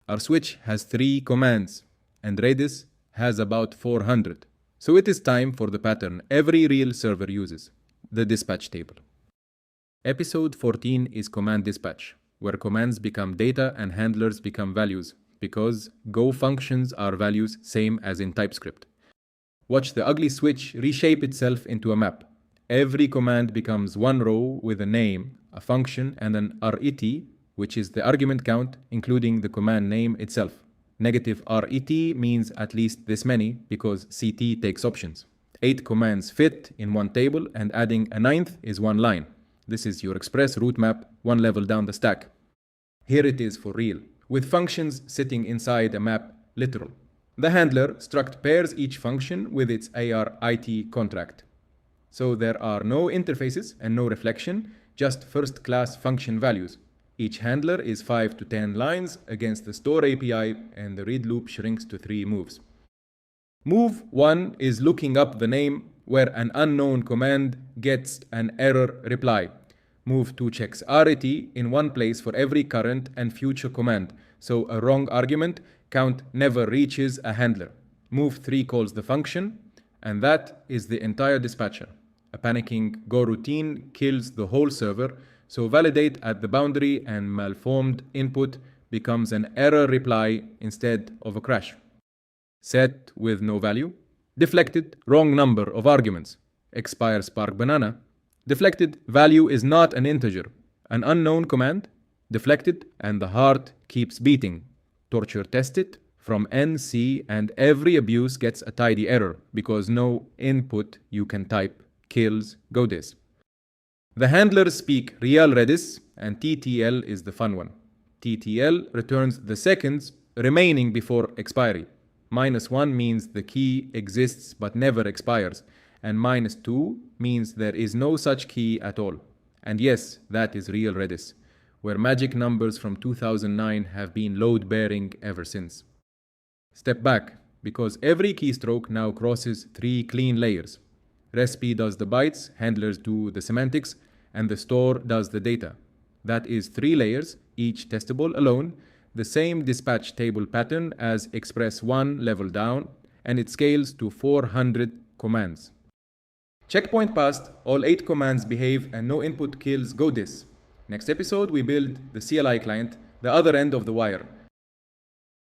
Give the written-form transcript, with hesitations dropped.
Our switch has 3 commands, and Redis has about 400. So it is time for the pattern every real server uses, the dispatch table. Episode 14 is command dispatch, where commands become data and handlers become values, because Go functions are values same as in TypeScript. Watch the ugly switch reshape itself into a map. Every command becomes one row with a name, a function, and an arity, which is the argument count, including the command name itself. Negative RET means at least this many, because CT takes options. 8 commands fit in one table, and adding a 9th is one line. This is your express route map, one level down the stack. Here it is for real, with functions sitting inside a map, literal. The handler struct pairs each function with its arity contract. So there are no interfaces and no reflection, just first-class function values. Each handler is 5 to 10 lines against the store API, and the read loop shrinks to 3 moves. Move 1 is looking up the name where an unknown command gets an error reply. Move 2 checks arity in one place for every current and future command, so a wrong argument count never reaches a handler. Move 3 calls the function, and that is the entire dispatcher. A panicking Go routine kills the whole server, so validate at the boundary and malformed input becomes an error reply instead of a crash. Set with no value. Deflected, wrong number of arguments. Expire spark banana. Deflected, value is not an integer. An unknown command. Deflected, and the heart keeps beating. Torture tested from NC, and every abuse gets a tidy error because no input you can type kills Godis. The handlers speak real Redis, and TTL is the fun one. TTL returns the seconds remaining before expiry. -1 means the key exists but never expires, and -2 means there is no such key at all. And yes, that is real Redis, where magic numbers from 2009 have been load-bearing ever since. Step back, because every keystroke now crosses 3 clean layers. Resp does the bytes, handlers do the semantics, and the store does the data. That is 3 layers, each testable alone, the same dispatch table pattern as Express 1 level down, and it scales to 400 commands. Checkpoint passed, all 8 commands behave and no input kills Godis. Next episode we build the CLI client, the other end of the wire.